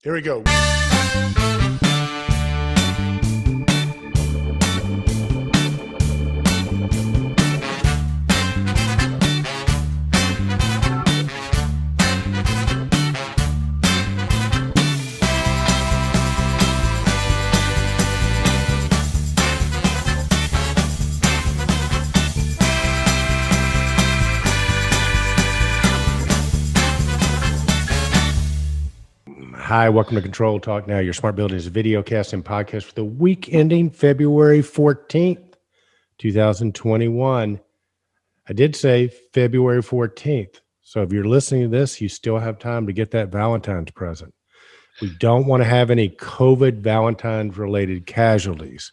Here we go. Hi, welcome to Control Talk Now, your smart buildings video cast and podcast for the week ending February 14th, 2021. I did say February 14th. So if you're listening to this, you still have time to get that Valentine's present. We don't want to have any COVID Valentine's related casualties.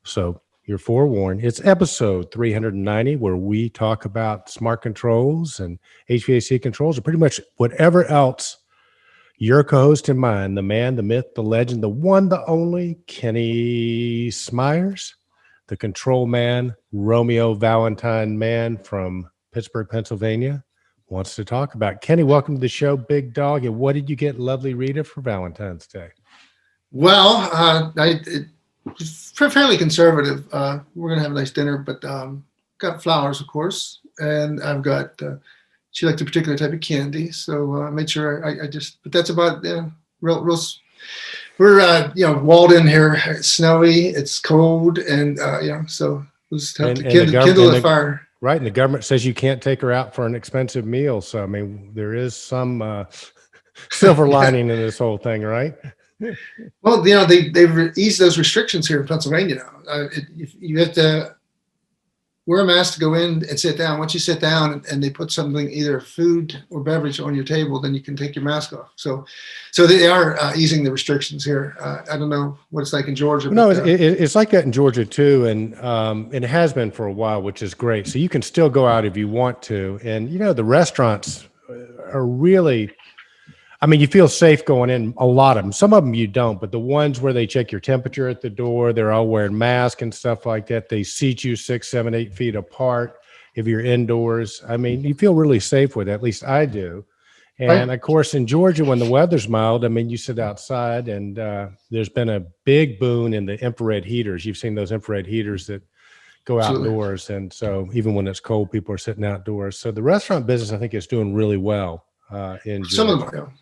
So you're forewarned. It's episode 390 where we talk about smart controls and HVAC controls or pretty much whatever else your co-host and mine, the man, the myth, the legend, the one, the only, Kenny Smyers, the control man, Romeo Valentine man from Pittsburgh, Pennsylvania, wants to talk about. Kenny, welcome to the show, big dog. And what did you get lovely Rita for Valentine's Day? Well, it's fairly conservative. We're going to have a nice dinner, but got flowers, of course. And I've got... she liked a particular type of candy, so I made sure but that's about real. We're walled in here. It's snowy, it's cold, and so we'll just have to kindle a fire. Right, and the government says you can't take her out for an expensive meal. So I mean, there is some silver lining in this whole thing, right? Well, they've eased those restrictions here in Pennsylvania now. You have to wear a mask to go in and sit down. Once you sit down and they put something, either food or beverage on your table, then you can take your mask off. So they are easing the restrictions here. I don't know what it's like in Georgia. No, it's like that in Georgia too. And it has been for a while, which is great. So you can still go out if you want to. And, the restaurants are really, you feel safe going in, a lot of them. Some of them you don't, but the ones where they check your temperature at the door, they're all wearing masks and stuff like that. They seat you 6, 7, 8 feet apart if you're indoors. You feel really safe with it. At least I do. And of course, in Georgia, when the weather's mild, you sit outside, and there's been a big boon in the infrared heaters. You've seen those infrared heaters that go outdoors. And so even when it's cold, people are sitting outdoors. So the restaurant business, I think, is doing really well in Georgia. Some of them are.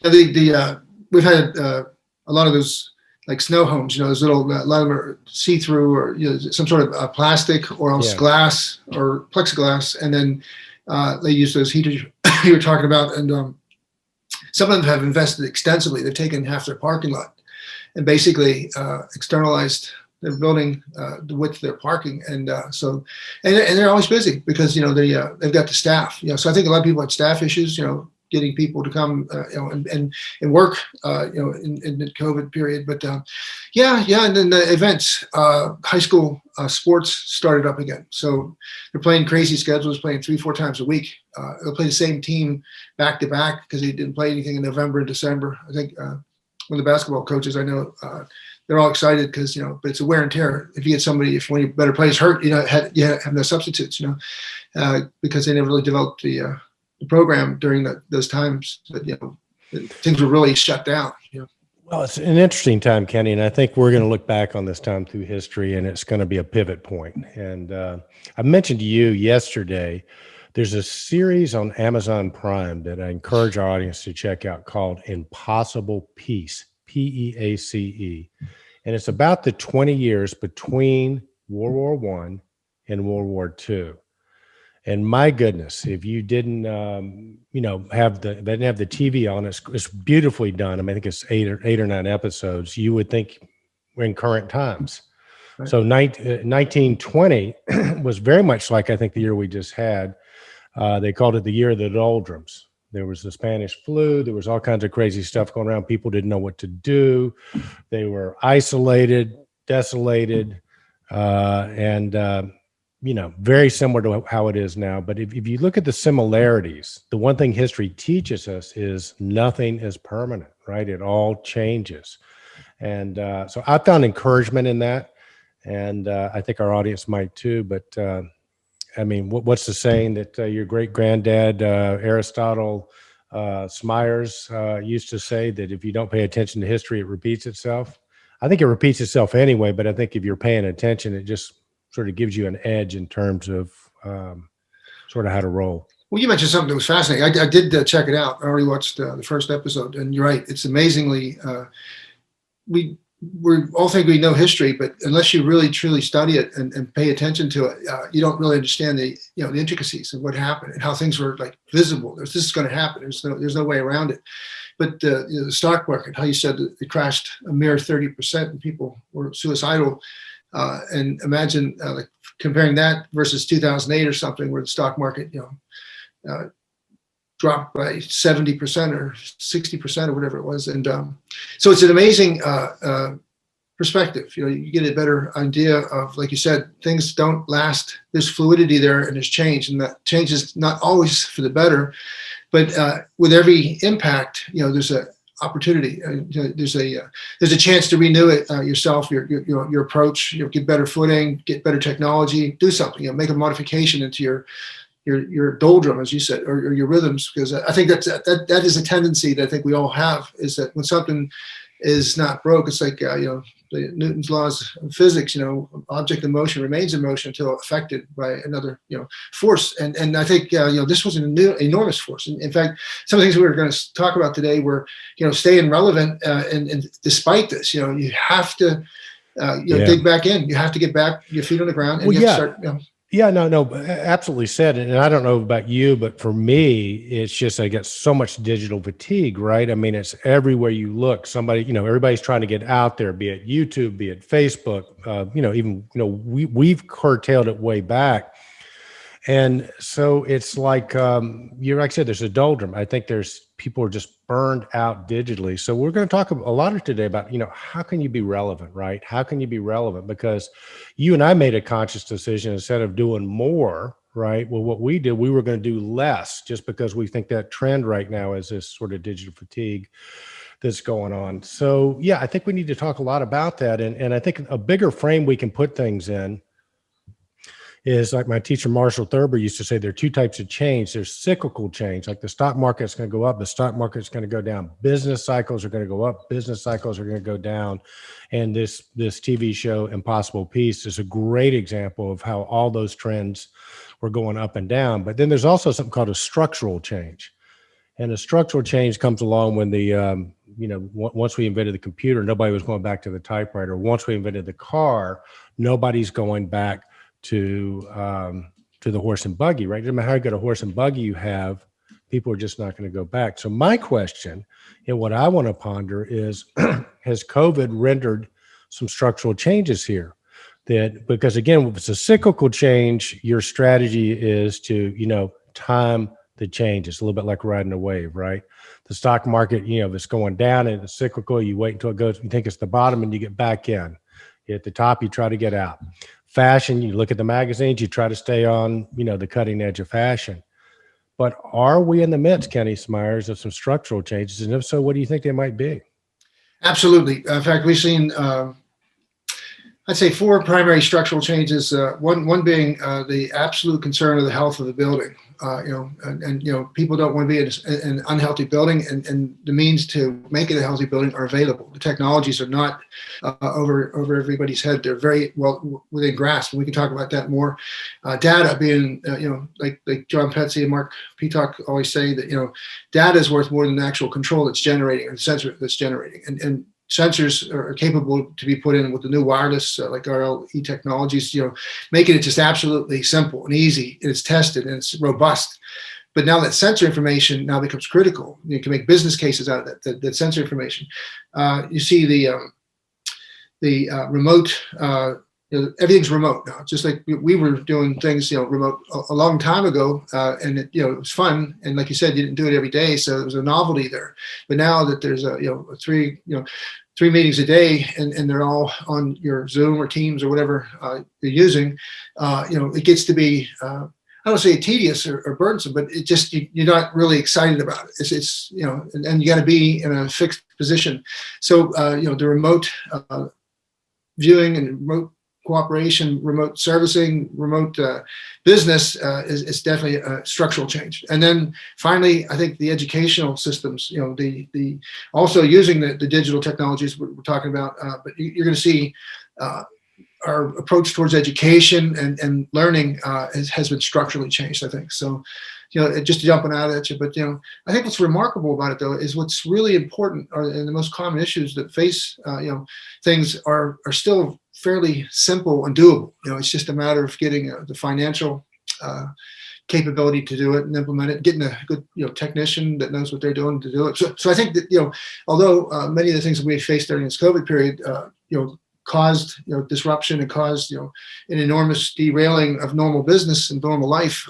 Now we've had a lot of those like snow homes, those little, a lot of them are see-through or some sort of plastic or else glass or plexiglass, and then they use those heaters you were talking about, and some of them have invested extensively. They've taken half their parking lot and basically externalized their building, the width of their parking, and so they're always busy because they've got the staff. So I think a lot of people had staff issues. Getting people to come, and work, in the COVID period. But and then the events, high school sports started up again. So they're playing crazy schedules, playing 3-4 times a week. They'll play the same team back to back because they didn't play anything in November and December. I think one of the basketball coaches I know, they're all excited because but it's a wear and tear. If you get somebody, if one of your better players hurt, you have no substitutes, because they never really developed the program during those times that things were really shut down. Well, it's an interesting time, Kenny, and I think we're going to look back on this time through history, and it's going to be a pivot point. And I mentioned to you yesterday, there's a series on Amazon Prime that I encourage our audience to check out called Impossible Peace, Peace, and it's about the 20 years between World War I and World War II. And my goodness, if you didn't, they didn't have the TV on, it's beautifully done. I think it's 8 or 9 episodes. You would think we're in current times. Right. So 1920 was very much like, I think, the year we just had. They called it the year of the doldrums. There was the Spanish flu. There was all kinds of crazy stuff going around. People didn't know what to do. They were isolated, desolated, and very similar to how it is now. But if you look at the similarities, the one thing history teaches us is nothing is permanent, right? It all changes. And so I found encouragement in that. And I think our audience might too. But what's the saying that your great granddad, Aristotle, Smyers used to say that if you don't pay attention to history, it repeats itself. I think it repeats itself anyway, but I think if you're paying attention, it just sort of gives you an edge in terms of sort of how to roll. Well, you mentioned something that was fascinating. I did check it out. I already watched the first episode, and you're right. It's amazingly, we all think we know history, but unless you really truly study it and pay attention to it, you don't really understand the intricacies of what happened and how things were like visible. This is going to happen. There's no way around it. But the stock market, how you said that it crashed a mere 30% and people were suicidal. And imagine like comparing that versus 2008 or something, where the stock market, dropped by 70% or 60% or whatever it was. And so it's an amazing perspective. You get a better idea of, like you said, things don't last. There's fluidity there, and there's change, and that change is not always for the better. But with every impact, there's an opportunity. There's a chance to renew it yourself, your approach. Get better footing, get better technology, do something. Make a modification into your doldrum, as you said, or your rhythms, because I think that is a tendency that I think we all have, is that when something is not broke, it's like the Newton's laws of physics. Object in motion remains in motion until affected by another force, and I think this was an enormous force. In fact, some of the things we were going to talk about today were staying relevant, and despite this, you have to dig back in. You have to get back your feet on the ground, and you have to start. Yeah, no, absolutely said. And I don't know about you, but for me, it's just, I get so much digital fatigue, right? I mean, it's everywhere you look. Somebody, everybody's trying to get out there, be it YouTube, be it Facebook, we've curtailed it way back. And so it's like, like I said, there's a doldrum. I think people are just burned out digitally. So we're going to talk a lot today about, how can you be relevant, right? How can you be relevant? Because you and I made a conscious decision, instead of doing more, right? Well, what we did, we were going to do less, just because we think that trend right now is this sort of digital fatigue that's going on. So yeah, I think we need to talk a lot about that. And I think a bigger frame we can put things in is, like my teacher, Marshall Thurber, used to say, there are two types of change. There's cyclical change, like the stock market's going to go up, the stock market's going to go down. Business cycles are going to go up, business cycles are going to go down. And this TV show, Impossible Peace, is a great example of how all those trends were going up and down. But then there's also something called a structural change. And a structural change comes along when once we invented the computer, nobody was going back to the typewriter. Once we invented the car, nobody's going back to the horse and buggy, right? No matter how good a horse and buggy you have, people are just not going to go back. So my question, and what I want to ponder, is has COVID rendered some structural changes here? Because again, if it's a cyclical change, your strategy is to, time the change. It's a little bit like riding a wave, right? The stock market, if it's going down and it's cyclical, you wait until it goes, you think it's the bottom, and you get back in. At the top, you try to get out. Fashion, you look at the magazines, you try to stay on, the cutting edge of fashion. But are we in the midst, Kenny Smyers, of some structural changes? And if so, what do you think they might be? Absolutely. In fact, we've seen, I'd say, 4 primary structural changes. One being the absolute concern of the health of the building. People don't want to be in an unhealthy building, and the means to make it a healthy building are available. The technologies are not over everybody's head. They're very well within grasp, and we can talk about that more. Data being, like John Petsy and Mark Peacock always say, that data is worth more than the actual control that's generating, or the sensor that's generating, and sensors are capable to be put in with the new wireless, like RLE technologies, making it just absolutely simple and easy, and it's tested and it's robust. But now that sensor information now becomes critical. You can make business cases out of that sensor information. You see the remote, everything's remote now, just like we were doing things, remote a long time ago, and it was fun. And like you said, you didn't do it every day, so there was a novelty there. But now that there's three meetings a day, and they're all on your Zoom or Teams or whatever you're using, it gets to be, I don't say tedious or burdensome, but it just, you're not really excited about it. It's and you got to be in a fixed position. So, the remote viewing and remote cooperation, remote servicing, remote business is definitely a structural change. And then finally, I think the educational systems, the also using the digital technologies we're talking about, but you're going to see our approach towards education and learning has been structurally changed, I think. So, just jumping out at you, but I think what's remarkable about it though is what's really important, and the most common issues that face things are still fairly simple and doable. It's just a matter of getting the financial capability to do it and implement it, getting a good technician that knows what they're doing to do it. So I think that although many of the things that we faced during this COVID period caused disruption and caused an enormous derailing of normal business and normal life,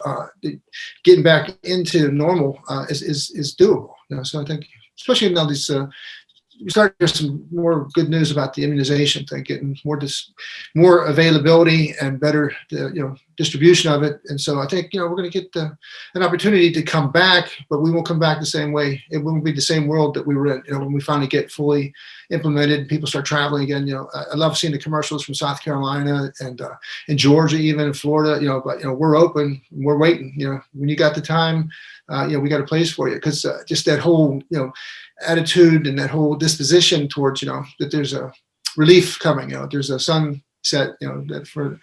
getting back into normal is doable. So I think, especially now these we started to hear some more good news about the immunization thing, getting more availability and better distribution of it. And so I think we're going to get an opportunity to come back, but we won't come back the same way. It won't be the same world that we were in when we finally get fully implemented. People start traveling again. I love seeing the commercials from South Carolina and in Georgia, even in Florida. But we're open, we're waiting. When you got the time, we got a place for you, because just that whole attitude and that whole disposition towards that there's a relief coming. There's a sunset. That for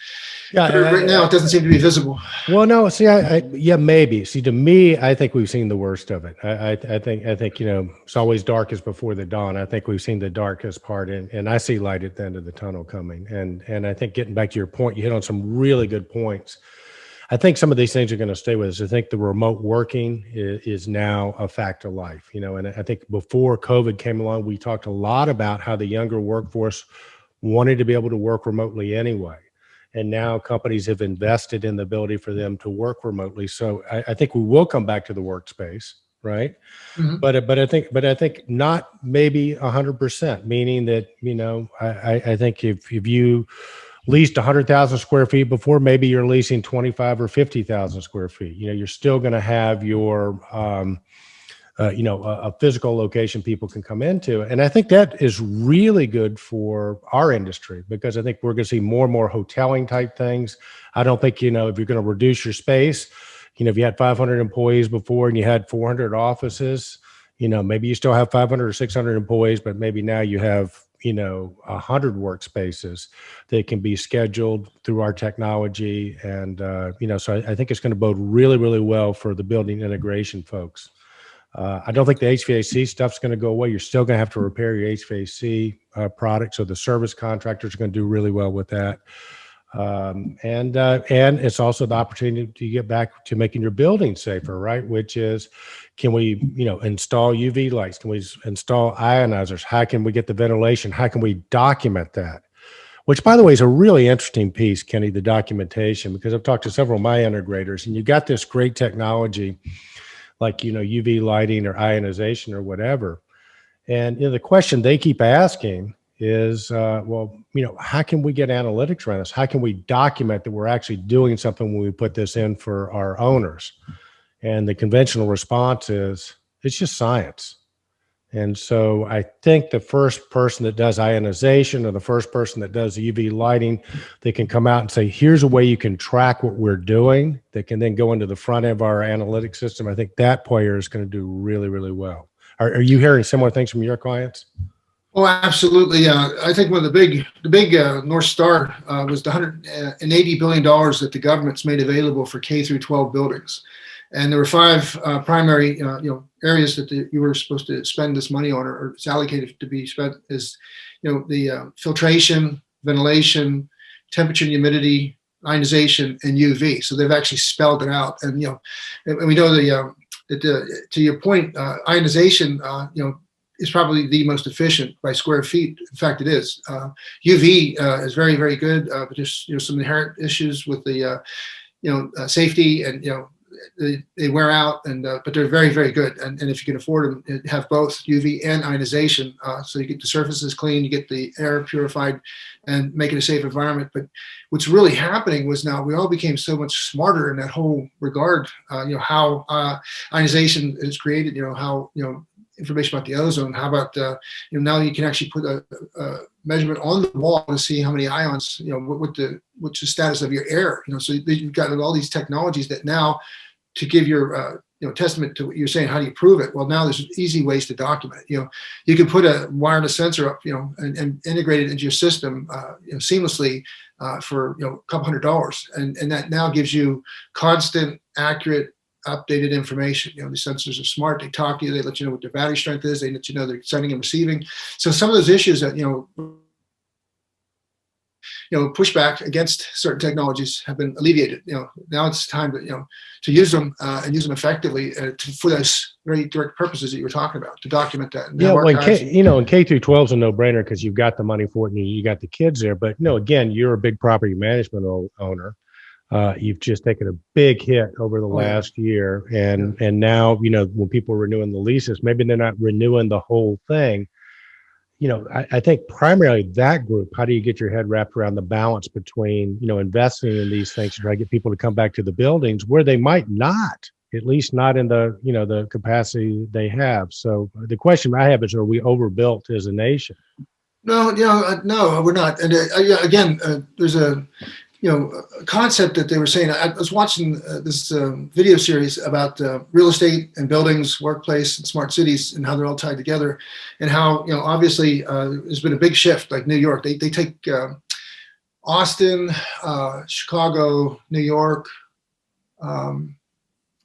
right now it doesn't seem to be visible. Well, no. See, maybe. See, to me, I think we've seen the worst of it. I think it's always darkest before the dawn. I think we've seen the darkest part, and I see light at the end of the tunnel coming. And I think, getting back to your point, you hit on some really good points. I think some of these things are going to stay with us. I think the remote working is now a fact of life, and I think before COVID came along, we talked a lot about how the younger workforce wanted to be able to work remotely anyway. And now companies have invested in the ability for them to work remotely. So I think we will come back to the workspace, right? Mm-hmm. But I think not maybe 100%, meaning that, I think if you leased 100,000 square feet before, maybe you're leasing 25 or 50,000 square feet. You're still going to have your, a physical location people can come into. And I think that is really good for our industry, because I think we're going to see more and more hoteling type things. I don't think, if you're going to reduce your space, if you had 500 employees before and you had 400 offices, maybe you still have 500 or 600 employees, but maybe now you have 100 workspaces that can be scheduled through our technology. And, so I think it's going to bode really, really well for the building integration folks. I don't think the HVAC stuff's going to go away. You're still going to have to repair your HVAC product. So the service contractors are going to do really well with that. And it's also the opportunity to get back to making your building safer, right? Which is, can we, install UV lights? Can we install ionizers? How can we get the ventilation? How can we document that? Which, by the way, is a really interesting piece, Kenny, the documentation, because I've talked to several of my integrators, and you got this great technology like, UV lighting or ionization or whatever. And the question they keep asking is, how can we get analytics around this? How can we document that we're actually doing something when we put this in for our owners? And the conventional response is, it's just science. And so I think the first person that does ionization, or the first person that does UV lighting, they can come out and say, here's a way you can track what we're doing, that can then go into the front end of our analytics system. I think that player is going to do really, really well. Are you hearing similar things from your clients? Oh, absolutely. I think one of the big North Star was the $180 billion that the government's made available for K through 12 buildings. And there were 5 primary, areas that you were supposed to spend this money on, or it's allocated to be spent, is, the filtration, ventilation, temperature and humidity, ionization, and UV. So they've actually spelled it out. And, and we know that to your point, ionization, is probably the most efficient by square feet. In fact, it is. UV is very, very good, but there's some inherent issues with the safety, and they wear out, and but they're very, very good. And if you can afford them, have both UV and ionization, so you get the surfaces clean, you get the air purified, and make it a safe environment. But what's really happening was, now we all became so much smarter in that whole regard. How ionization is created, how information about the ozone. How about now you can actually put a measurement on the wall to see how many ions, what's the status of your air. So you've got all these technologies that now, to give your testament to what you're saying, how do you prove it? Well, now there's easy ways to document it. You can put a wireless sensor up, and integrate it into your system, seamlessly, for a couple $100, and that now gives you constant, accurate, updated information. The sensors are smart. They talk to you. They let you know what their battery strength is. They let you know they're sending and receiving. So some of those issues that pushback against certain technologies have been alleviated. Now it's time to use them, and use them effectively, for those very direct purposes that you were talking about, to document that. And well, in K through 12 is a no-brainer because you've got the money for it and you got the kids there. But again, you're a big property management owner. You've just taken a big hit over the last year, and now when people are renewing the leases, maybe they're not renewing the whole thing. I think primarily that group, how do you get your head wrapped around the balance between, investing in these things to try to get people to come back to the buildings where they might not, at least not in the, the capacity they have. So the question I have is, are we overbuilt as a nation? No, no, we're not. And again, there's a concept that they were saying. I was watching this video series about real estate and buildings, workplace, and smart cities, and how they're all tied together, and how obviously there's been a big shift. Like New York, they take Austin, Chicago, New York,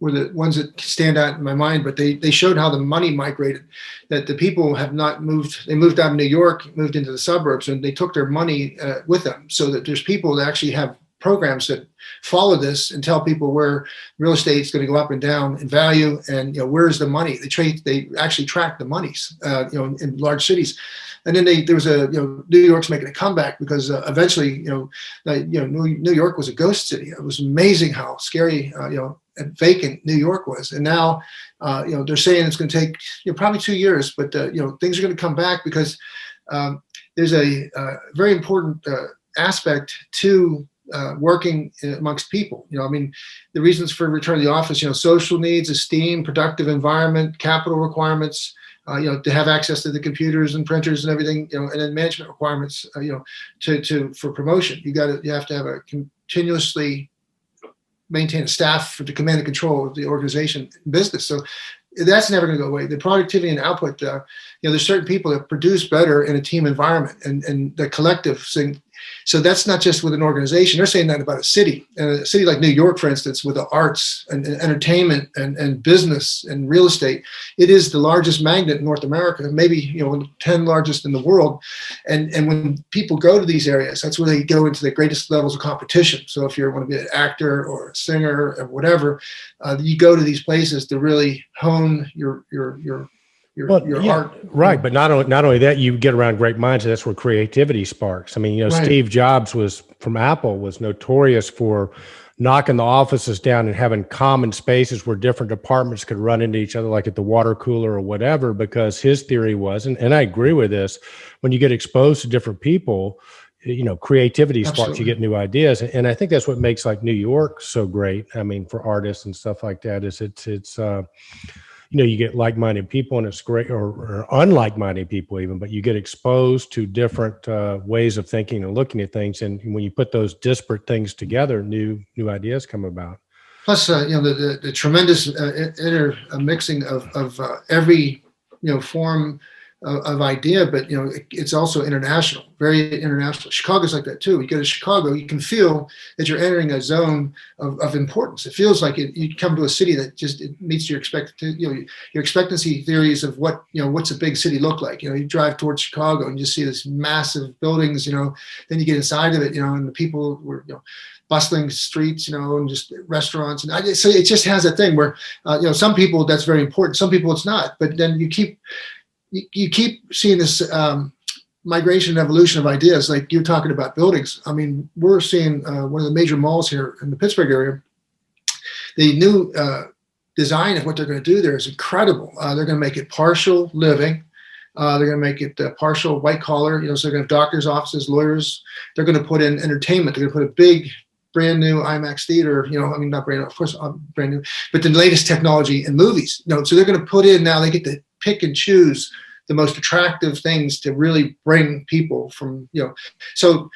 were the ones that stand out in my mind. But they showed how the money migrated, that the people have not moved. They moved out of New York, moved into the suburbs, and they took their money with them. So that there's people that actually have programs that follow this and tell people where real estate is going to go up and down in value, and where's the money. They actually track the monies, in large cities. And then there was New York's making a comeback because eventually, New York was a ghost city. It was amazing how scary, and vacant New York was. And now, they're saying it's going to take probably 2 years, but things are going to come back because there's a very important aspect to working amongst people. The reasons for return to the office, social needs, esteem, productive environment, capital requirements, to have access to the computers and printers and everything, and then management requirements, for promotion. You have to have a continuously maintain a staff to command and control of the organization business. So that's never going to go away. The productivity and output, there's certain people that produce better in a team environment, and the collective thing. So that's not just with an organization. They're saying that about a city. A city like New York, for instance, with the arts and entertainment and business and real estate, it is the largest magnet in North America, maybe 10 largest in the world. And when people go to these areas, that's where they go into the greatest levels of competition. So if you want to be an actor or a singer or whatever, you go to these places to really hone your art. Right. But not only that, you get around great minds. That's where creativity sparks. Right. Steve Jobs from Apple was notorious for knocking the offices down and having common spaces where different departments could run into each other, like at the water cooler or whatever, because his theory was, and I agree with this, when you get exposed to different people, creativity sparks. Absolutely. You get new ideas. And I think that's what makes like New York so great. For artists and stuff like that, is it's you get like-minded people, and it's great, or unlike-minded people even, but you get exposed to different ways of thinking and looking at things. And when you put those disparate things together, new ideas come about. Plus, the tremendous intermixing of every, form of idea, but it's also international, very international. Chicago's like that too. You go to Chicago, you can feel that you're entering a zone of importance. It feels like you come to a city that just meets your expectancy theories of what's a big city look like. You drive towards Chicago and you see this massive buildings. Then you get inside of it, and the people were bustling streets, and just restaurants, and so it just has a thing where some people that's very important, some people it's not. But then you keep seeing this migration and evolution of ideas, like you're talking about buildings. We're seeing one of the major malls here in the Pittsburgh area. The new design of what they're going to do there is incredible. They're going to make it partial living. They're going to make it partial white collar. So they're going to have doctors' offices, lawyers. They're going to put in entertainment. They're going to put a big, brand new IMAX theater. Not brand new, of course, brand new, but the latest technology in movies. So they're going to put in now. They get the pick and choose the most attractive things to really bring people from, so,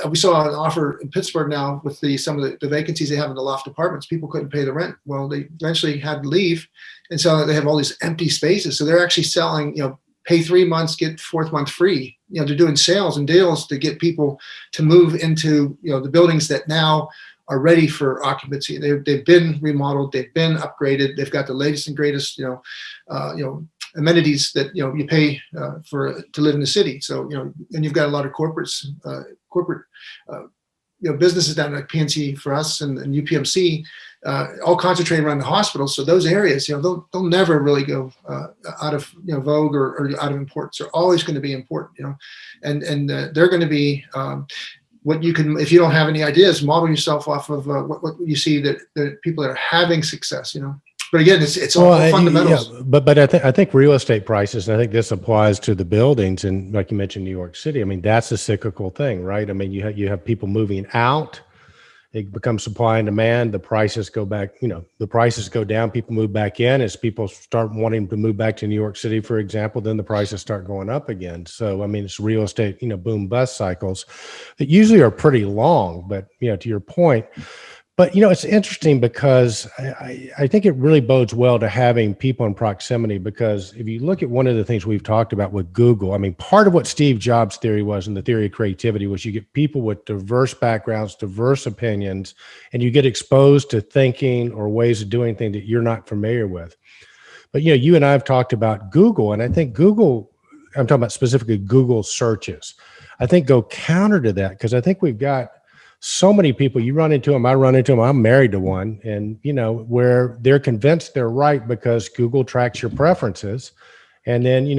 we saw an offer in Pittsburgh now with some of the vacancies they have in the loft apartments. People couldn't pay the rent. Well, they eventually had to leave. And so they have all these empty spaces. So they're actually selling, pay 3 months, get 4th month free. They're doing sales and deals to get people to move into, the buildings that now are ready for occupancy. They've been remodeled, they've been upgraded, they've got the latest and greatest, amenities that you pay to live in the city. So and you've got a lot of corporate businesses down like PNC for us and UPMC, all concentrated around the hospital. So those areas, they'll never really go out of vogue or out of importance. They're always going to be important, and they're going to be what you can, if you don't have any ideas, model yourself off of what you see that people that are having success, But again, it's all fundamentals. Yeah, but I think real estate prices, and I think this applies to the buildings, and like you mentioned, New York City. I mean, that's a cyclical thing, right? I mean, you have people moving out. It becomes supply and demand. The prices go back. The prices go down. People move back in. As people start wanting to move back to New York City, for example, then the prices start going up again. So I mean, it's real estate, boom bust cycles that usually are pretty long. But to your point. But, it's interesting because I think it really bodes well to having people in proximity, because if you look at one of the things we've talked about with Google, I mean, part of what Steve Jobs' theory was, and the theory of creativity, was you get people with diverse backgrounds, diverse opinions, and you get exposed to thinking or ways of doing things that you're not familiar with. But, you and I have talked about Google, and I think Google, I'm talking about specifically Google searches, I think go counter to that, because I think we've got so many people, you run into them, I run into them, I'm married to one, and where they're convinced they're right because Google tracks your preferences and then,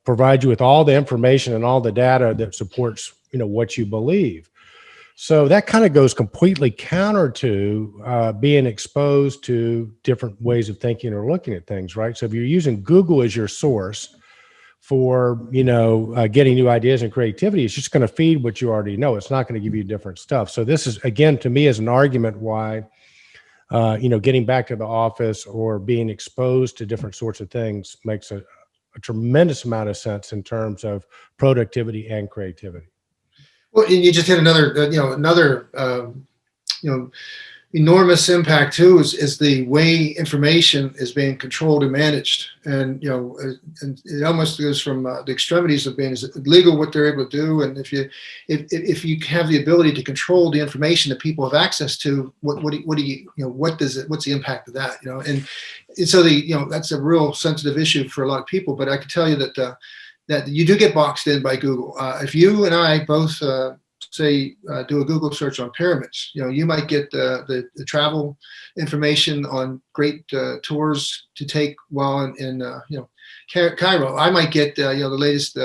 provides you with all the information and all the data that supports, what you believe. So that kind of goes completely counter to being exposed to different ways of thinking or looking at things, right? So if you're using Google as your source for getting new ideas and creativity, it's just going to feed what you already know. It's not going to give you different stuff. So this is, again, to me, is an argument why getting back to the office or being exposed to different sorts of things makes a tremendous amount of sense in terms of productivity and creativity. Well, and you just hit another enormous impact too is the way information is being controlled and managed, and and it almost goes from the extremities of being illegal what they're able to do, and if you have the ability to control the information that people have access to, what's the impact of that, and so that's a real sensitive issue for a lot of people. But I can tell you that you do get boxed in by Google. If you and I both say do a Google search on pyramids, you might get the travel information on great tours to take while in Cairo. I might get the latest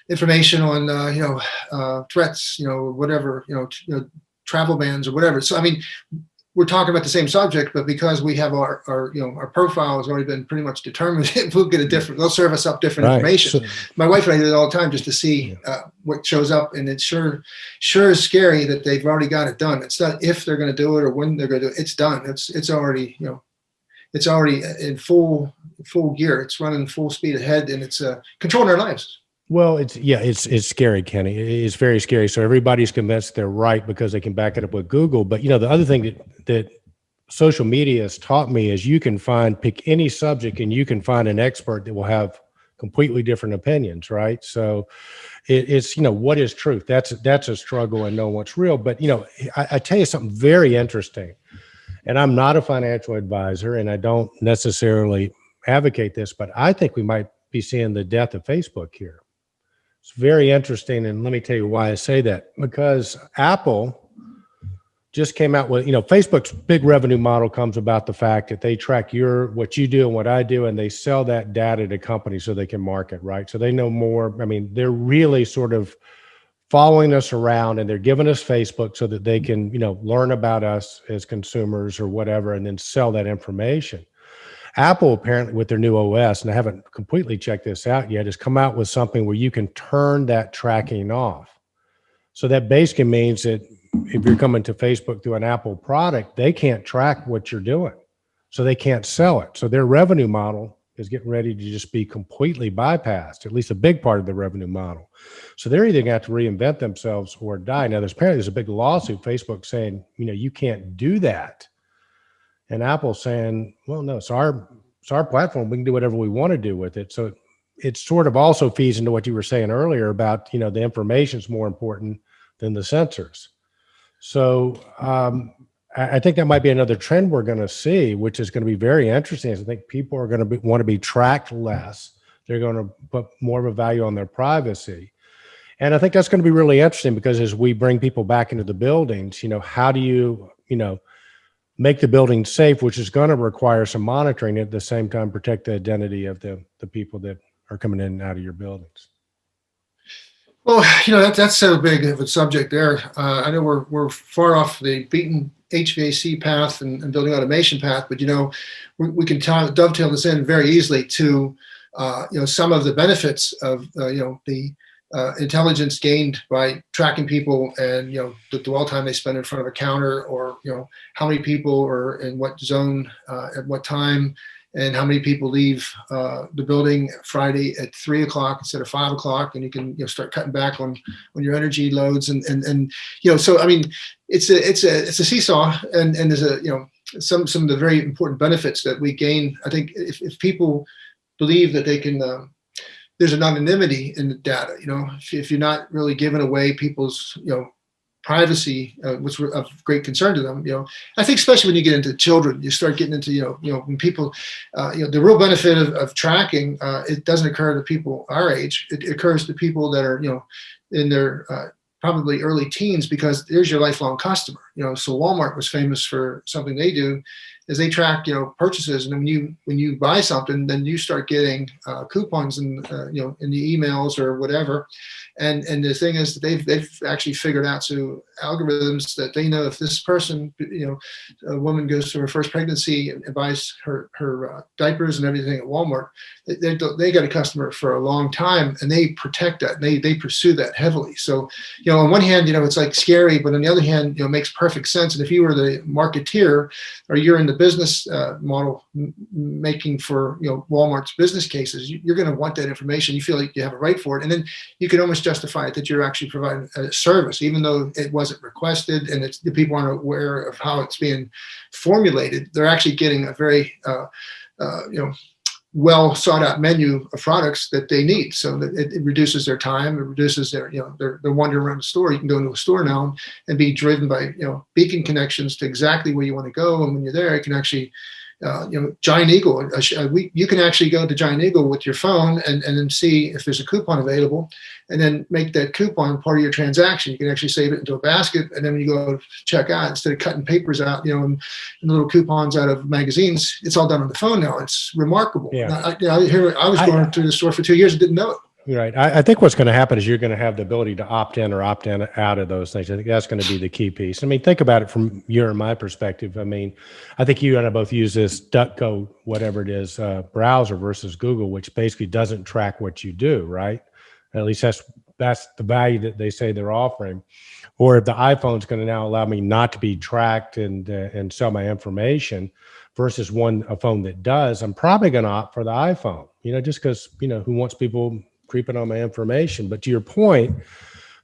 information on threats, whatever, travel bans or whatever. So I mean, we're talking about the same subject, but because we have our profile has already been pretty much determined, we'll get they'll serve us up different information. So, my wife and I do it all the time just to see what shows up, and it's sure is scary that they've already got it done. It's not if they're going to do it or when they're going to do it. It's done. It's already it's already in full gear. It's running full speed ahead, and it's controlling our lives. Well, it's scary, Kenny. It's very scary. So everybody's convinced they're right because they can back it up with Google. But the other thing that social media has taught me is you can pick any subject and you can find an expert that will have completely different opinions, right? So it's what is truth? That's a struggle and knowing what's real. But I tell you something very interesting, and I'm not a financial advisor, and I don't necessarily advocate this, but I think we might be seeing the death of Facebook here. It's very interesting, and let me tell you why I say that. Because Apple just came out with, Facebook's big revenue model comes about the fact that they track what you do and what I do, and they sell that data to companies so they can market, right? So they know more. I mean, they're really sort of following us around, and they're giving us Facebook so that they can, learn about us as consumers or whatever, and then sell that information. Apple, apparently, with their new OS, and I haven't completely checked this out yet, has come out with something where you can turn that tracking off. So that basically means that if you're coming to Facebook through an Apple product, they can't track what you're doing. So they can't sell it. So their revenue model is getting ready to just be completely bypassed, at least a big part of the revenue model. So they're either going to have to reinvent themselves or die. Now, there's a big lawsuit, Facebook saying, you can't do that. And Apple's saying, well, no, it's our platform. We can do whatever we want to do with it. So it sort of also feeds into what you were saying earlier about, the information is more important than the sensors. So I think that might be another trend we're going to see, which is going to be very interesting. I think people are going to want to be tracked less. They're going to put more of a value on their privacy. And I think that's going to be really interesting because as we bring people back into the buildings, how do you, make the building safe, which is going to require some monitoring, at the same time protect the identity of the people that are coming in and out of your buildings. Well, that's so big of a subject there. I know we're far off the beaten HVAC path and building automation path, but we can dovetail this in very easily to some of the benefits of the intelligence gained by tracking people and the dwell time they spend in front of a counter, or how many people are in what zone at what time, and how many people leave the building Friday at 3 o'clock instead of 5 o'clock, and you can start cutting back on your energy loads, and so I mean it's a seesaw, and there's some of the very important benefits that we gain. I think if people believe that they can. There's an anonymity in the data. If you're not really giving away people's privacy, which is of great concern to them. I think especially when you get into children, you start getting into when people, the real benefit of tracking, it doesn't occur to people our age. It occurs to people that are in their probably early teens, because there's your lifelong customer. So Walmart was famous for something they do, is they track purchases, and when you buy something, then you start getting coupons in in the emails or whatever. And the thing is that they've actually figured out through algorithms that they know if this person, a woman goes through her first pregnancy and buys her diapers and everything at Walmart, they got a customer for a long time, and they protect that. They pursue that heavily. So on one hand, it's like scary, but on the other hand, it makes perfect sense. And if you were the marketeer, or you're in the business model making for Walmart's business cases, you're going to want that information. You feel like you have a right for it, and then you can almost justify it that you're actually providing a service, even though it wasn't requested and the people aren't aware of how it's being formulated. They're actually getting a very well sought out menu of products that they need, so that it reduces their time, it reduces their wandering around the store. You can go into a store now and be driven by beacon connections to exactly where you want to go, and when you're there, you can actually Giant Eagle. You can actually go to Giant Eagle with your phone and then see if there's a coupon available, and then make that coupon part of your transaction. You can actually save it into a basket, and then when you go check out, instead of cutting papers out, and little coupons out of magazines, it's all done on the phone now. It's remarkable. Yeah. I was going through the store for 2 years and didn't know it. Right. I think what's going to happen is you're going to have the ability to opt in or opt in out of those things. I think that's going to be the key piece. I mean, think about it from your and my perspective. I mean, I think you and I both use this DuckDuckGo, whatever it is, browser versus Google, which basically doesn't track what you do, right? At least that's the value that they say they're offering. Or if the iPhone's going to now allow me not to be tracked and sell my information versus a phone that does, I'm probably going to opt for the iPhone, just because, who wants people creeping on my information. But to your point,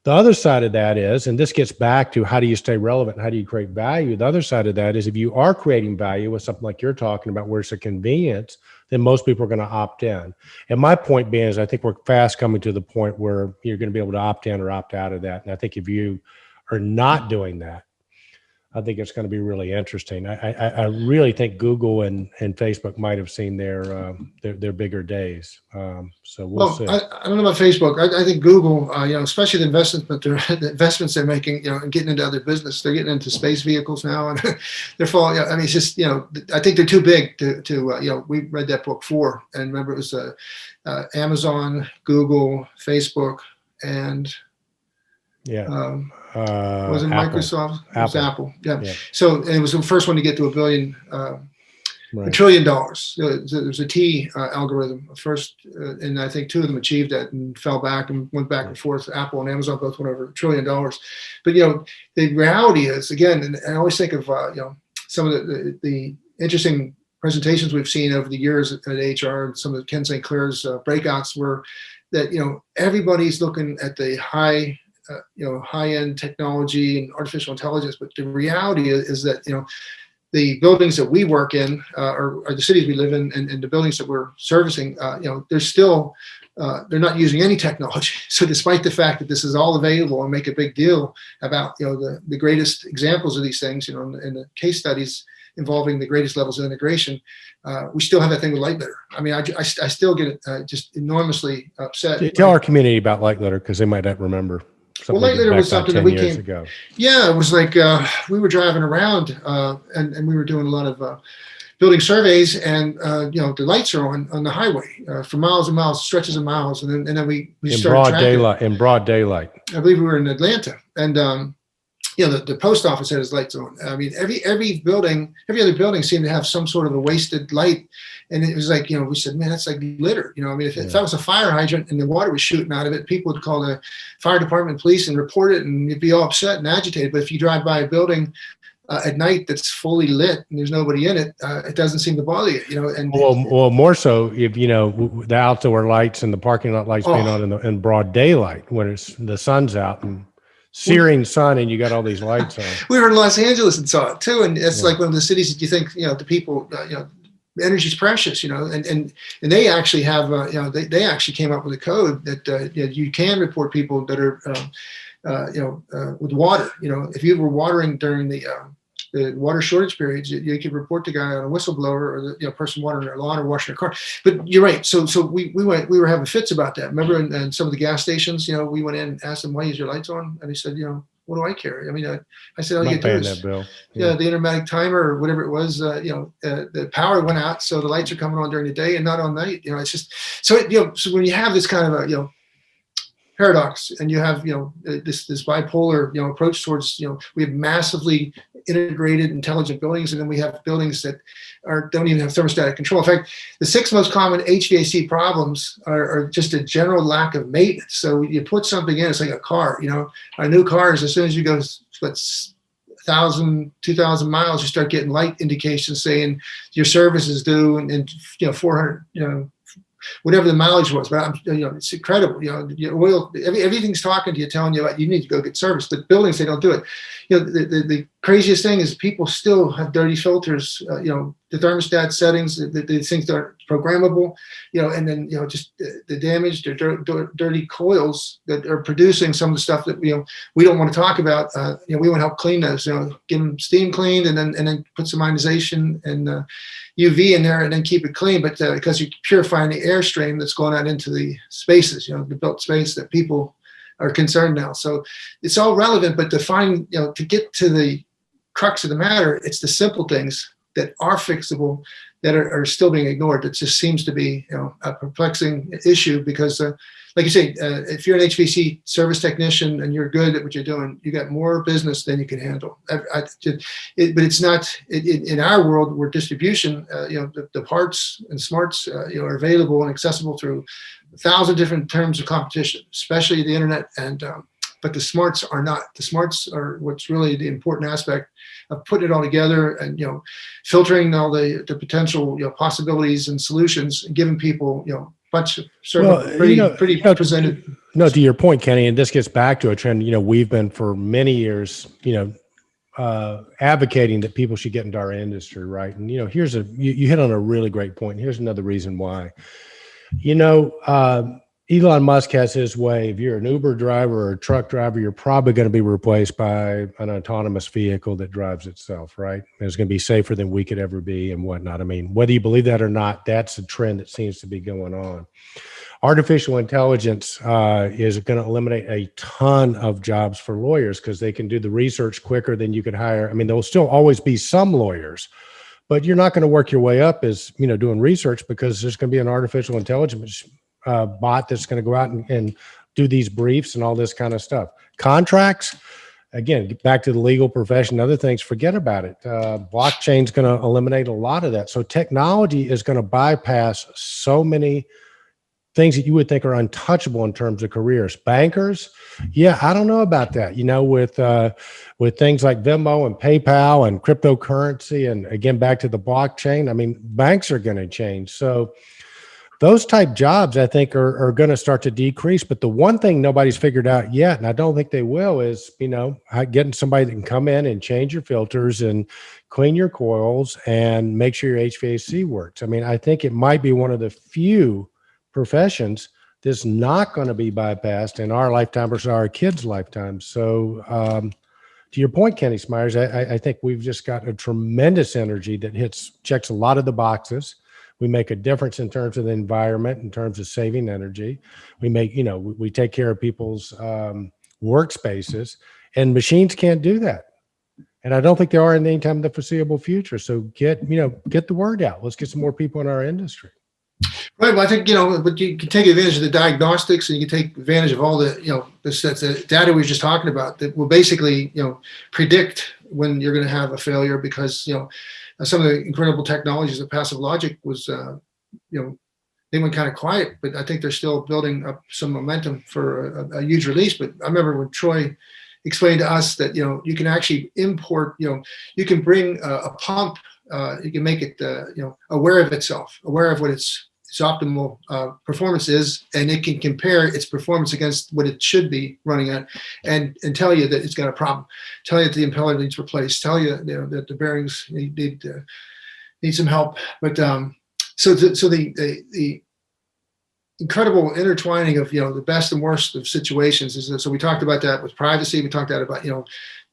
the other side of that is, and this gets back to how do you stay relevant? How do you create value? The other side of that is if you are creating value with something like you're talking about, where it's a convenience, then most people are going to opt in. And my point being is I think we're fast coming to the point where you're going to be able to opt in or opt out of that. And I think if you are not doing that, I think it's going to be really interesting. I really think Google and Facebook might have seen their bigger days. So we'll see. I don't know about Facebook. I think Google, especially the investments they're making, and getting into other business. They're getting into space vehicles now, and they're falling. I mean, it's just, I think they're too big to we read that book 4, and remember it was Amazon, Google, Facebook, and was it Apple. Microsoft? It was Apple. Yeah. So it was the first one to get to $1 billion, right. $1 trillion. There's a T algorithm first, and I think 2 of them achieved that and fell back and went back and forth. Apple and Amazon both went over $1 trillion. But the reality is, again, and I always think of some of the interesting presentations we've seen over the years at HR and some of Ken St. Clair's breakouts were that, everybody's looking at the high-end technology and artificial intelligence, but the reality is that, the buildings that we work in, or the cities we live in, and the buildings that we're servicing, they're still, they're not using any technology. So despite the fact that this is all available and make a big deal about, the greatest examples of these things, and the case studies involving the greatest levels of integration, we still have that thing with light litter. I mean, I still get just enormously upset. Tell our community about light litter, because they might not remember. Well, light litter was something that we came ago. Yeah, it was like we were driving around and we were doing a lot of building surveys, and the lights are on the highway for miles and miles, stretches of miles, and then we started tracking. In broad daylight. I believe we were in Atlanta, and the post office had its lights on. I mean, every other building seemed to have some sort of a wasted light. And it was like, we said, man, that's like litter. I mean, if that was a fire hydrant and the water was shooting out of it, people would call the fire department, police, and report it, and you'd be all upset and agitated. But if you drive by a building at night that's fully lit and there's nobody in it, it doesn't seem to bother you. And well, more so if the outdoor lights and the parking lot lights being on in broad daylight when the sun's out and searing sun, and you got all these lights on. We were in Los Angeles and saw it too, and it's like one of the cities that you think the people energy is precious, and they actually have they actually came up with a code that you can report people that are with water. If you were watering during the water shortage periods, you could report the guy on a whistleblower, or the person watering their lawn or washing their car. But you're right. So we were having fits about that. Remember, in some of the gas stations, we went in and asked them, why is your lights on? And he said, what do I care? I mean, I said, all you do is, bill. The intermatic timer or whatever it was, the power went out, so the lights are coming on during the day and not on night. It's just so so when you have this kind of a paradox, and you have this bipolar approach towards we have massively integrated intelligent buildings, and then we have buildings that don't even have thermostatic control. In fact, the 6 most common HVAC problems are just a general lack of maintenance. So you put something in, it's like a car. Our new cars, as soon as you go 1,000, 2,000 miles, you start getting light indications saying your service is due and 400 whatever the mileage was. But it's incredible. Your oil, everything's talking to you, telling you you need to go get service. But buildings, they don't do it. The craziest thing is people still have dirty filters. The thermostat settings, the things that are programmable. And then just the damaged or dirty coils that are producing some of the stuff that we don't want to talk about. We want to help clean those. Get them steam cleaned, and then put some ionization and UV in there, and then keep it clean. But because you're purifying the airstream that's going out into the spaces, the built space that people are concerned now. So it's all relevant, but to get to the crux of the matter, it's the simple things that are fixable that are still being ignored. It just seems to be a perplexing issue, because like you say, if you're an HVAC service technician and you're good at what you're doing, you got more business than you can handle. But it's not in our world where distribution, the parts and smarts are available and accessible through 1,000 different terms of competition, especially the internet. And but the smarts are not. The smarts are what's really the important aspect of putting it all together, and filtering all the potential possibilities and solutions, and giving people bunch of pretty presented. No, to your point, Kenny, and this gets back to a trend. We've been for many years, advocating that people should get into our industry, right? And you hit on a really great point. Here's another reason why. Elon Musk has his way. If you're an Uber driver or a truck driver, you're probably going to be replaced by an autonomous vehicle that drives itself, right? It's going to be safer than we could ever be and whatnot. I mean, whether you believe that or not, that's a trend that seems to be going on. Artificial intelligence is going to eliminate a ton of jobs for lawyers, because they can do the research quicker than you could hire. I mean, there will still always be some lawyers, but you're not going to work your way up as, doing research, because there's going to be an artificial intelligence bot that's going to go out and do these briefs and all this kind of stuff. Contracts, again, get back to the legal profession, other things, forget about it. Blockchain's going to eliminate a lot of that. So technology is going to bypass so many things that you would think are untouchable in terms of careers. Bankers, yeah, I don't know about that. With things like Venmo and PayPal and cryptocurrency, and again back to the blockchain. I mean, banks are going to change. So those type jobs, I think, are going to start to decrease. But the one thing nobody's figured out yet, and I don't think they will, is getting somebody that can come in and change your filters and clean your coils and make sure your HVAC works. I mean, I think it might be one of the few professions that's not going to be bypassed in our lifetime versus our kids' lifetime. So, to your point, Kenny Smyers, I think we've just got a tremendous energy that checks a lot of the boxes. We make a difference in terms of the environment, in terms of saving energy. We take care of people's workspaces, and machines can't do that. And I don't think they are in any time in the foreseeable future. So get the word out. Let's get some more people in our industry. Right. Well, I think, but you can take advantage of the diagnostics, and you can take advantage of all the, the data we were just talking about that will basically, predict when you're going to have a failure, because, some of the incredible technologies of passive logic was, they went kind of quiet, but I think they're still building up some momentum for a huge release. But I remember when Troy explained to us that, you can actually import, you can bring a pump, you can make it, aware of itself, aware of what its optimal performance is, and it can compare its performance against what it should be running at, and tell you that it's got a problem, tell you that the impeller needs replaced, tell you, that the bearings need some help. But so the incredible intertwining of the best and worst of situations is that, so we talked about that with privacy. We talked about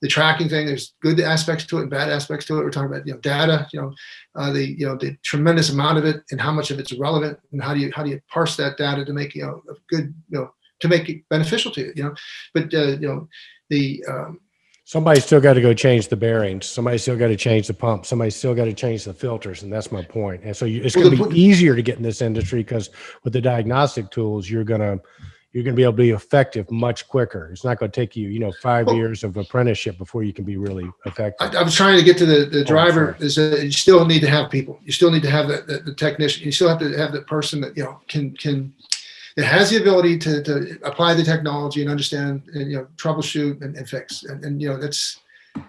the tracking thing. There's good aspects to it and bad aspects to it. We're talking about data, the tremendous amount of it and how much of it's relevant, and how do you parse that data to make a good to make it beneficial to you. But somebody's still got to go change the bearings. Somebody's still got to change the pump. Somebody's still got to change the filters, and that's my point. And so it's going to be easier to get in this industry, because with the diagnostic tools, you're going to be able to be effective much quicker. It's not going to take you 5 years of apprenticeship before you can be really effective. I was trying to get to the driver. Is that you still need to have people. You still need to have the technician. You still have to have the person that can that has the ability to apply the technology and understand and troubleshoot and fix. And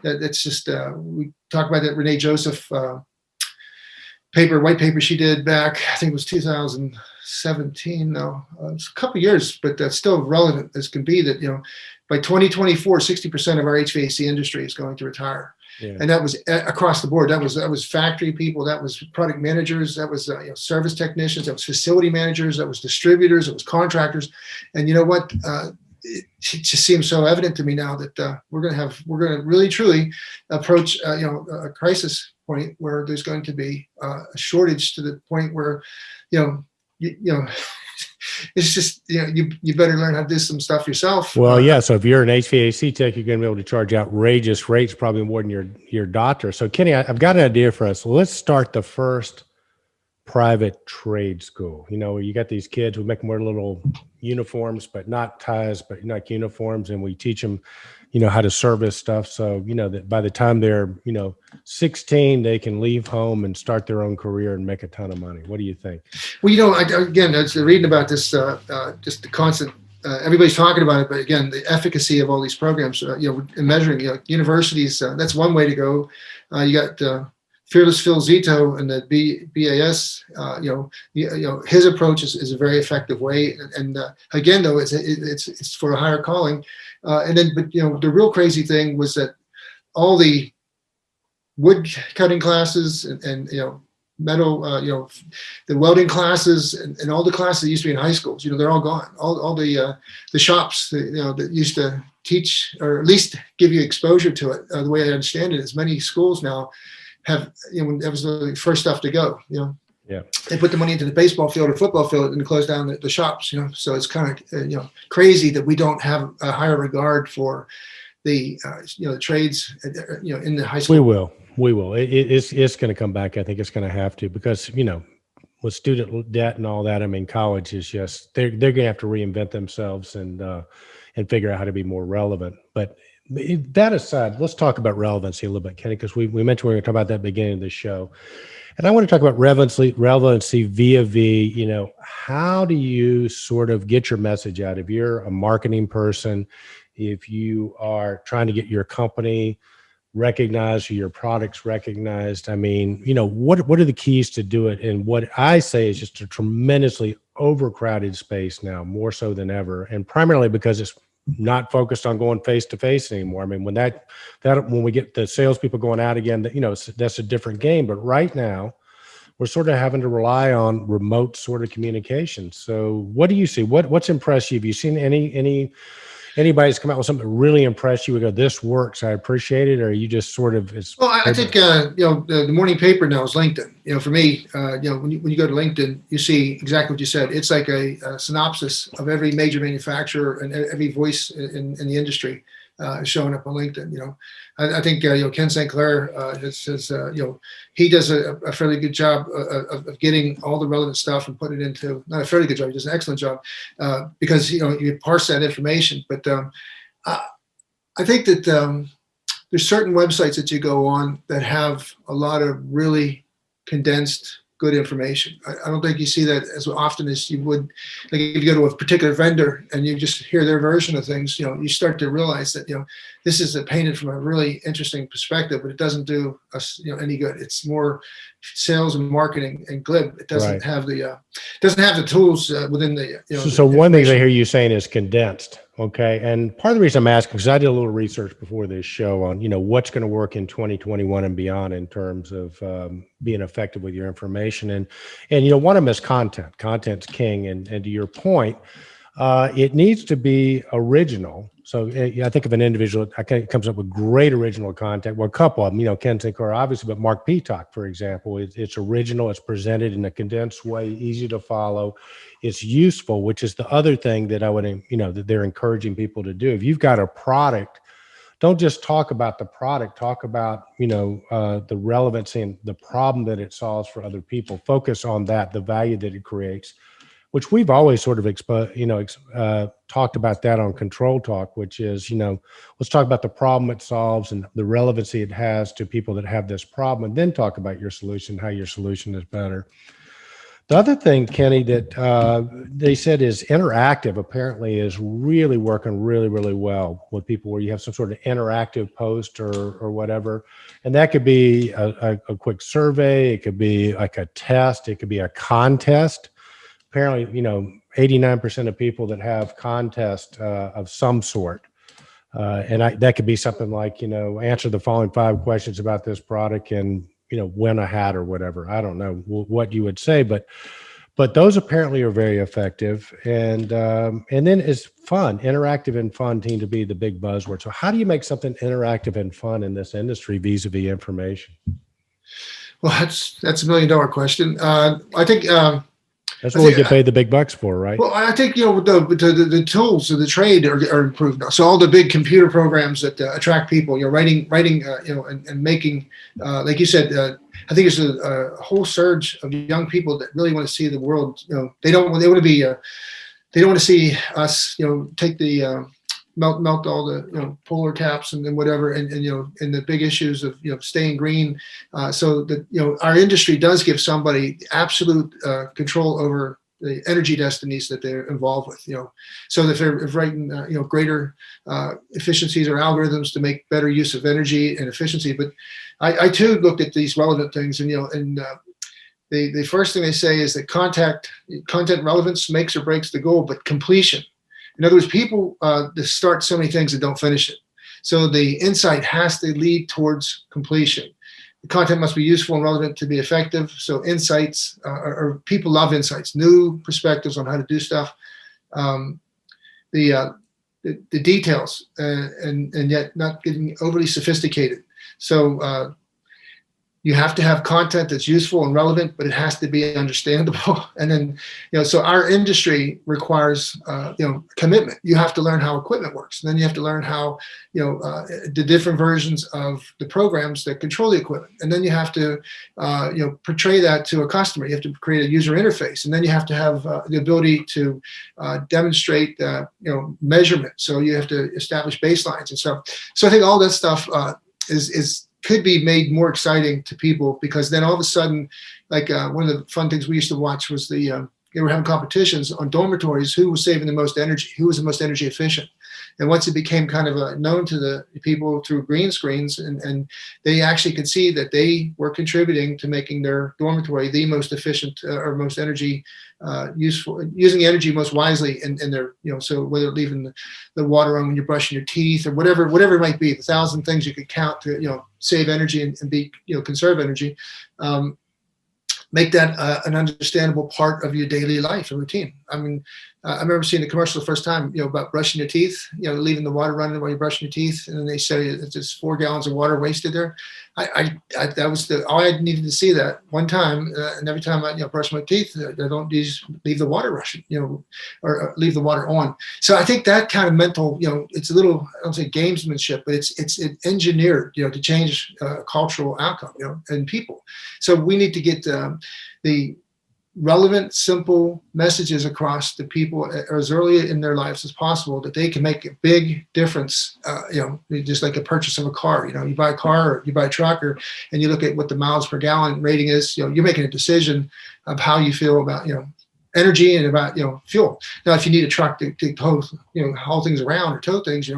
that's just we talk about that Renee Joseph white paper she did back, I think it was 2017 now. It's a couple of years, but that's still relevant as can be, that by 2024 60% of our HVAC industry is going to retire. Yeah. And that was across the board. That was factory people, that was product managers, that was service technicians, that was facility managers, that was distributors, it was contractors. And you know what? It just seems so evident to me now that we're going to really truly approach a crisis point where there's going to be a shortage, to the point where it's just you better learn how to do some stuff yourself. Well, yeah. So if you're an HVAC tech, you're going to be able to charge outrageous rates, probably more than your doctor. So Kenny, I've got an idea for us. Let's start the first private trade school. You got these kids, we make them wear little uniforms, but not ties, but like uniforms, and we teach them how to service stuff, so that by the time they're 16, they can leave home and start their own career and make a ton of money. What do you think? Well, again, I was reading about this, just the constant, everybody's talking about it, but again, the efficacy of all these programs, in measuring, universities, that's one way to go. You got Fearless Phil Zito and the BAS, his approach is a very effective way. And again, though, it's for a higher calling. And then, but the real crazy thing was that all the wood cutting classes and metal, the welding classes and all the classes that used to be in high schools, they're all gone. All the shops, that used to teach, or at least give you exposure to it. The way I understand it is many schools now have, that was the first stuff to go, Yeah. They put the money into the baseball field or football field and close down the shops, So it's kind of, crazy that we don't have a higher regard for the, the trades, in the high school. We will. It's going to come back. I think it's going to have to, because, with student debt and all that, I mean, college is just, they're going to have to reinvent themselves and figure out how to be more relevant. But that aside, let's talk about relevancy a little bit, Kenny, because we mentioned we were going to talk about that at the beginning of the show. And I want to talk about relevancy via V. How do you sort of get your message out? If you're a marketing person, if you are trying to get your company recognized or your products recognized, I mean, what are the keys to do it? And what I say is just a tremendously overcrowded space now, more so than ever, and primarily because it's not focused on going face to face anymore. I mean, when we get the salespeople going out again, that's a different game. But right now, we're sort of having to rely on remote sort of communication. So, what do you see? What's impressed you? Have you seen anybody's come out with something that really impressed you? We go, this works, I appreciate it, or are you just sort of Well, I think the morning paper now is LinkedIn. For me, when you go to LinkedIn, you see exactly what you said. It's like a synopsis of every major manufacturer and every voice in the industry showing up on LinkedIn. I think Ken St. Clair he does a fairly good job of getting all the relevant stuff and putting it into, not a fairly good job, he does an excellent job because you parse that information. But I think that there's certain websites that you go on that have a lot of really condensed good information. I don't think you see that as often as you would, like if you go to a particular vendor and you just hear their version of things, you start to realize that, this is painted from a really interesting perspective, but it doesn't do us, any good. It's more sales and marketing and glib. It doesn't have the tools within the, So one thing I hear you saying is condensed. Okay. And part of the reason I'm asking, because I did a little research before this show on, what's going to work in 2021 and beyond in terms of being effective with your information. And one of them is content. Content's king. And to your point, it needs to be original. So I think of an individual, comes up with great original content. Well, a couple of them, Ken St. Clair, obviously, but Mark Peacock, for example, it's original. It's presented in a condensed way, easy to follow. It's useful, which is the other thing that I would, that they're encouraging people to do. If you've got a product, don't just talk about the product, talk about, the relevancy and the problem that it solves for other people. Focus on that, the value that it creates, which we've always sort of talked about that on ControlTalk, which is, let's talk about the problem it solves and the relevancy it has to people that have this problem, and then talk about your solution, how your solution is better. The other thing, Kenny, that they said is interactive apparently is really working really, really well with people, where you have some sort of interactive post or whatever. And that could be a quick survey. It could be like a test. It could be a contest. Apparently, 89% of people that have contest of some sort. And that could be something like, answer the following 5 questions about this product and, win a hat or whatever. I don't know what you would say, but those apparently are very effective. And then it's fun. Interactive and fun seem to be the big buzzword. So how do you make something interactive and fun in this industry vis-a-vis information? Well, that's $1 million question. I think that's what we get paid the big bucks for, right? Well, I think the tools of the trade are improved now. So all the big computer programs that attract people, writing, and making, like you said, I think it's a whole surge of young people that really want to see the world. They don't want to see us, take the melt all the polar caps and whatever, and the big issues of staying green, so that our industry does give somebody absolute control over the energy destinies that they're involved with, so that they're writing greater efficiencies or algorithms to make better use of energy and efficiency. But I too looked at these relevant things, and the first thing they say is that content relevance makes or breaks the goal, but completion. In other words, people start so many things and don't finish it. So the insight has to lead towards completion. The content must be useful and relevant to be effective. So insights, or people love insights, new perspectives on how to do stuff. The details, and yet not getting overly sophisticated. So you have to have content that's useful and relevant, but it has to be understandable. And then, so our industry requires, commitment. You have to learn how equipment works. And then you have to learn how, the different versions of the programs that control the equipment. And then you have to, portray that to a customer. You have to create a user interface. And then you have to have the ability to demonstrate, measurement. So you have to establish baselines and stuff. So I think all that stuff is could be made more exciting to people, because then all of a sudden, like one of the fun things we used to watch was they were having competitions on dormitories, who was saving the most energy, who was the most energy efficient. And once it became kind of known to the people through green screens, and they actually could see that they were contributing to making their dormitory the most efficient or most energy useful, using energy most wisely in their, so whether leaving the water on when you're brushing your teeth, or whatever it might be, the 1,000 things you could count to, save energy and be, conserve energy. Make that an understandable part of your daily life and routine. I mean, I remember seeing the commercial the first time, about brushing your teeth, leaving the water running while you're brushing your teeth, and then they say it's just 4 gallons of water wasted there. That was all I needed to see that one time, and every time I brush my teeth, I don't just leave the water rushing, or leave the water on. So I think that kind of mental, it's a little, I don't say gamesmanship, but it's engineered, to change cultural outcome, and people. So we need to get the relevant, simple messages across to people as early in their lives as possible, that they can make a big difference. Just like a purchase of a car. You buy a car or you buy a truck, and you look at what the miles per gallon rating is. You're making a decision of how you feel about energy and about fuel. Now, if you need a truck to tow haul things around or tow things,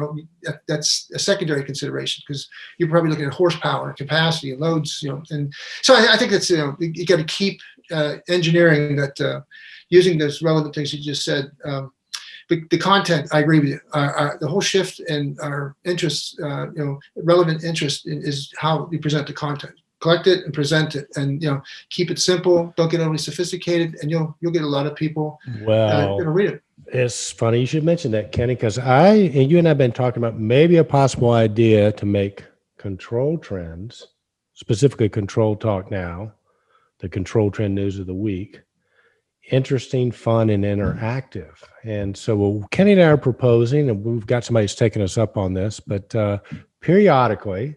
that's a secondary consideration, because you're probably looking at horsepower, capacity, and loads. And so I think that's you got to keep engineering that, using those relevant things you just said. The content, I agree with you. The whole shift in our interests, relevant interest is how we present the content. Collect it and present it, and keep it simple. Don't get overly sophisticated, and you'll get a lot of people that'll read it. It's funny you should mention that, Kenny, because you and I have been talking about maybe a possible idea to make Control Trends, specifically Control Talk Now, the Control Trend News of the Week, interesting, fun, and interactive. And so Kenny and I are proposing, and we've got somebody who's taking us up on this, but periodically,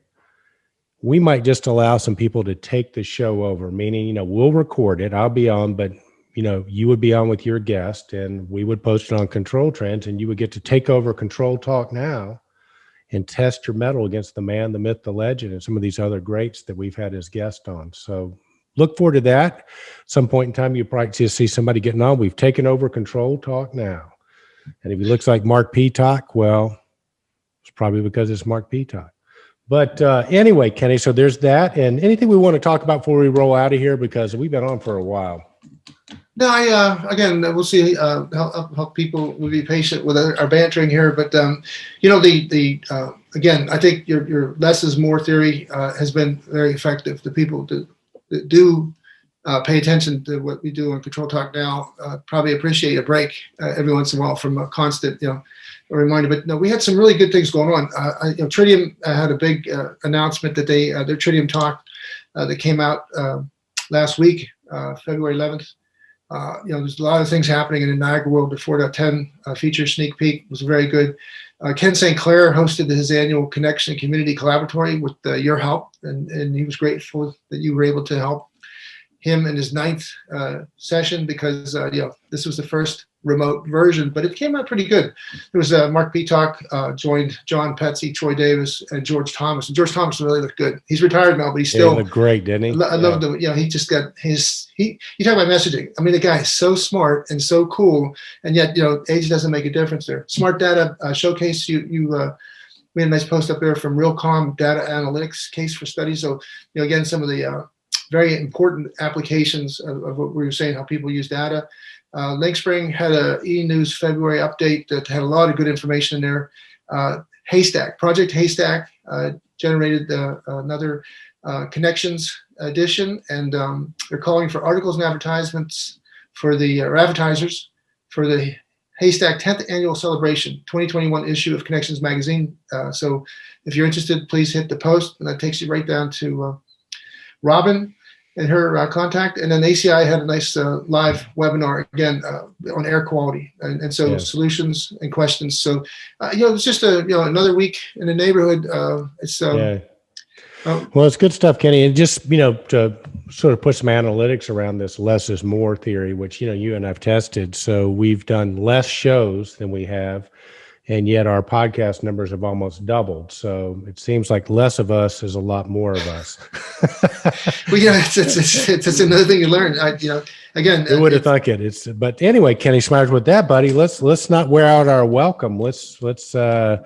we might just allow some people to take the show over, meaning, we'll record it. I'll be on, but, you would be on with your guest, and we would post it on Control Trends, and you would get to take over Control Talk Now and test your mettle against the man, the myth, the legend, and some of these other greats that we've had as guests on. So look forward to that. At some point in time, you probably just see somebody getting on. We've taken over Control Talk Now. And if he looks like Mark Peacock, well, it's probably because it's Mark Peacock. But anyway, Kenny, so there's that. And anything we want to talk about before we roll out of here, because we've been on for a while. No, again, we'll see how people will be patient with our bantering here. But, again, I think your less is more theory has been very effective. The people that do pay attention to what we do on Control Talk Now probably appreciate a break every once in a while from a constant, a reminder. But no, we had some really good things going on. Tritium had a big announcement that their Tritium talk that came out last week, February 11th. There's a lot of things happening in the Niagara World. The 4.10 feature sneak peek was very good. Ken St. Clair hosted his annual Connection Community Collaboratory with your help, and he was grateful that you were able to help him in his 9th session, because this was the first remote version, but it came out pretty good. There was Mark Peacock joined John Petsy, Troy Davis, and George Thomas. And George Thomas really looked good. He's retired now, but he's still looked great, didn't he? I loved him. He just got you talk about messaging. I mean, the guy is so smart and so cool, and yet age doesn't make a difference there. Smart Data Showcase. We had a nice post up there from Realcomm Data Analytics Case for Study. So again, some of the very important applications of what we were saying, how people use data. LinkSpring had a e-news February update that had a lot of good information in there. Haystack, Project Haystack generated another connections edition, and they're calling for articles and advertisements for the advertisers for the Haystack 10th annual celebration, 2021 issue of Connections magazine. So if you're interested, please hit the post, and that takes you right down to Robin and her contact. And then ACI had a nice live webinar again on air quality, and so solutions and questions. So it's just another week in the neighborhood. Well, it's good stuff, Kenny. And just to sort of put some analytics around this less is more theory, which you and I've tested. So we've done less shows than we have and yet our podcast numbers have almost doubled. So it seems like less of us is a lot more of us. Well, it's another thing you learn. Again, who would have thunk it? But anyway, Kenny Smyers, with that, buddy, let's not wear out our welcome. Let's hit our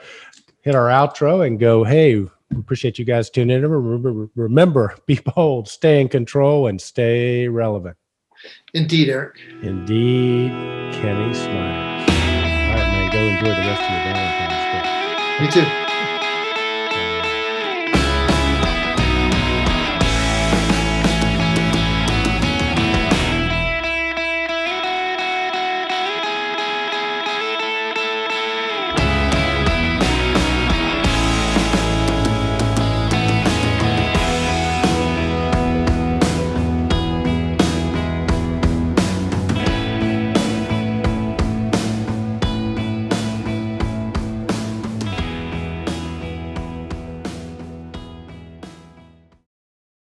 outro and go. Hey, we appreciate you guys tuning in. Remember, be bold, stay in control, and stay relevant. Indeed, Eric. Indeed, Kenny Smyers. All right, man, go enjoy the rest of your Valentine's Day. Me too.